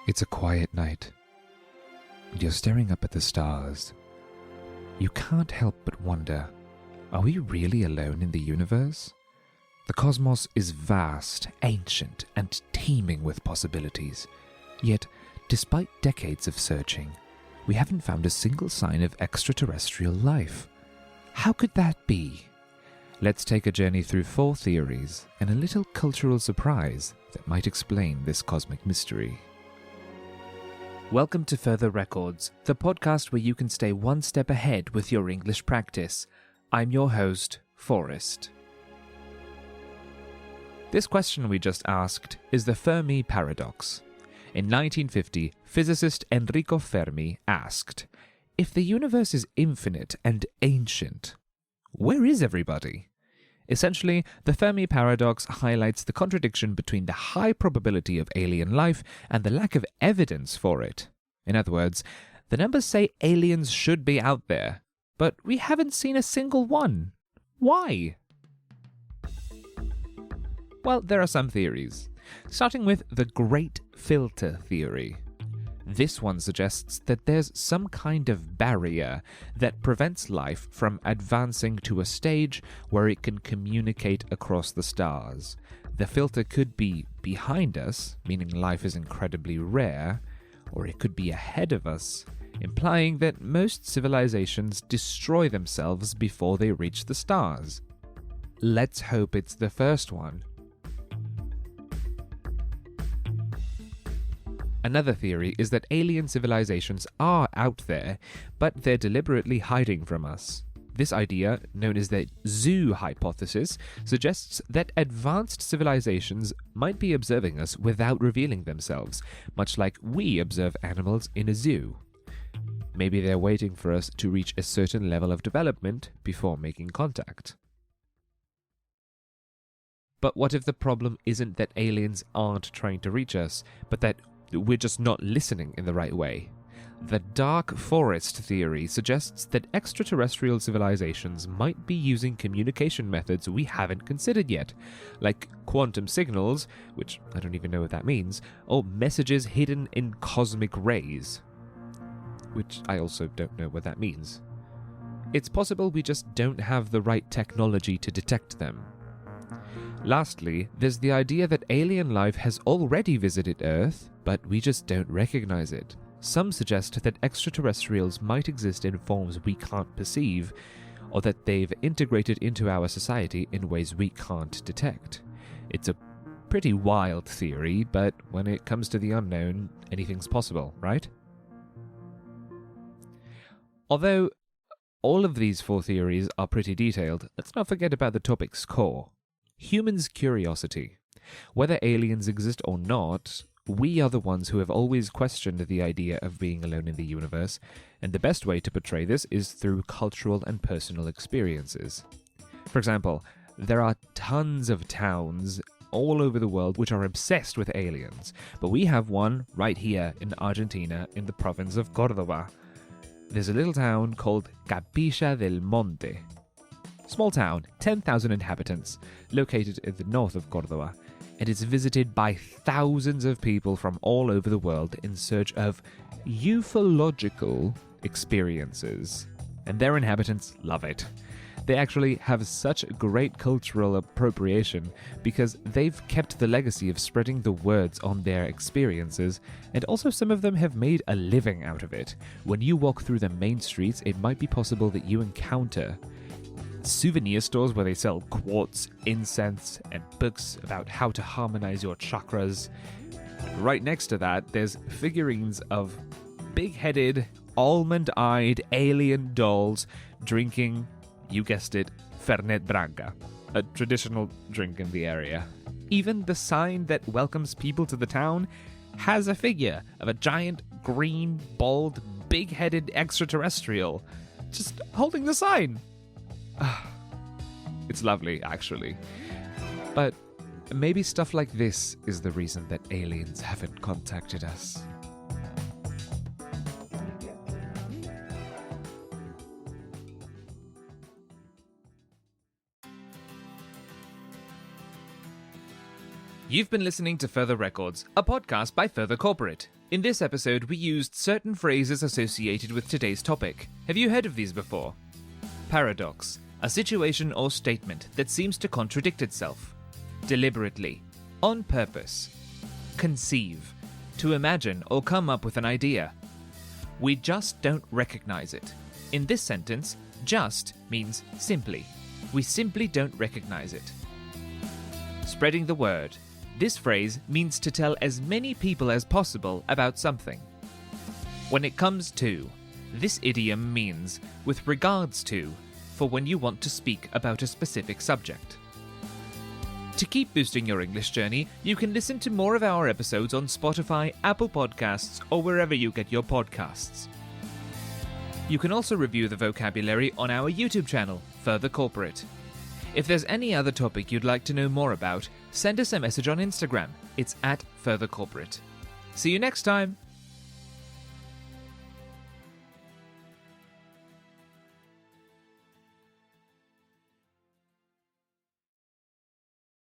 It's a quiet night. You're staring up at the stars. You can't help but wonder, are we really alone in the universe? The cosmos is vast, ancient, and teeming with possibilities. Yet, despite decades of searching, we haven't found a single sign of extraterrestrial life. How could that be? Let's take a journey through 4 theories and a little cultural surprise that might explain this cosmic mystery. Welcome to Further Records, the podcast where you can stay one step ahead with your English practice. I'm your host, Forrest. This question we just asked is the Fermi paradox. In 1950, physicist Enrico Fermi asked, if the universe is infinite and ancient, where is everybody? Essentially, the Fermi paradox highlights the contradiction between the high probability of alien life and the lack of evidence for it. In other words, the numbers say aliens should be out there, but we haven't seen a single one. Why? Well, there are some theories, starting with the Great Filter theory. This one suggests that there's some kind of barrier that prevents life from advancing to a stage where it can communicate across the stars. The filter could be behind us, meaning life is incredibly rare, or it could be ahead of us, implying that most civilizations destroy themselves before they reach the stars. Let's hope it's the first one. Another theory is that alien civilizations are out there, but they're deliberately hiding from us. This idea, known as the zoo hypothesis, suggests that advanced civilizations might be observing us without revealing themselves, much like we observe animals in a zoo. Maybe they're waiting for us to reach a certain level of development before making contact. But what if the problem isn't that aliens aren't trying to reach us, but that we're just not listening in the right way? The dark forest theory suggests that extraterrestrial civilizations might be using communication methods we haven't considered yet, like quantum signals, which I don't even know what that means, or messages hidden in cosmic rays, which I also don't know what that means. It's possible we just don't have the right technology to detect them. Lastly, there's the idea that alien life has already visited Earth, but we just don't recognize it. Some suggest that extraterrestrials might exist in forms we can't perceive, or that they've integrated into our society in ways we can't detect. It's a pretty wild theory, but when it comes to the unknown, anything's possible, right? Although all of these 4 theories are pretty detailed, let's not forget about the topic's core. Humans' curiosity. Whether aliens exist or not, we are the ones who have always questioned the idea of being alone in the universe, and the best way to portray this is through cultural and personal experiences. For example, there are tons of towns all over the world which are obsessed with aliens, but we have one right here in Argentina in the province of Córdoba. There's a little town called Capilla del Monte. Small town, 10,000 inhabitants, located in the north of Córdoba, and it's visited by thousands of people from all over the world in search of ufological experiences. And their inhabitants love it. They actually have such great cultural appropriation because they've kept the legacy of spreading the words on their experiences, and also some of them have made a living out of it. When you walk through the main streets, it might be possible that you encounter souvenir stores where they sell quartz, incense, and books about how to harmonize your chakras. Right next to that, there's figurines of big-headed, almond-eyed alien dolls drinking, you guessed it, Fernet Branca, a traditional drink in the area. Even the sign that welcomes people to the town has a figure of a giant, green, bald, big-headed extraterrestrial just holding the sign. It's lovely, actually. But maybe stuff like this is the reason that aliens haven't contacted us. You've been listening to Further Records, a podcast by Further Corporate. In this episode, we used certain phrases associated with today's topic. Have you heard of these before? Paradox, a situation or statement that seems to contradict itself. Deliberately, on purpose. Conceive, to imagine or come up with an idea. We just don't recognize it. In this sentence, just means simply. We simply don't recognize it. Spreading the word. This phrase means to tell as many people as possible about something. When it comes to, this idiom means with regards to, for when you want to speak about a specific subject. To keep boosting your English journey, you can listen to more of our episodes on Spotify, Apple Podcasts, or wherever you get your podcasts. You can also review the vocabulary on our YouTube channel, Further Corporate. If there's any other topic you'd like to know more about, send us a message on Instagram. It's @FurtherCorporate. See you next time!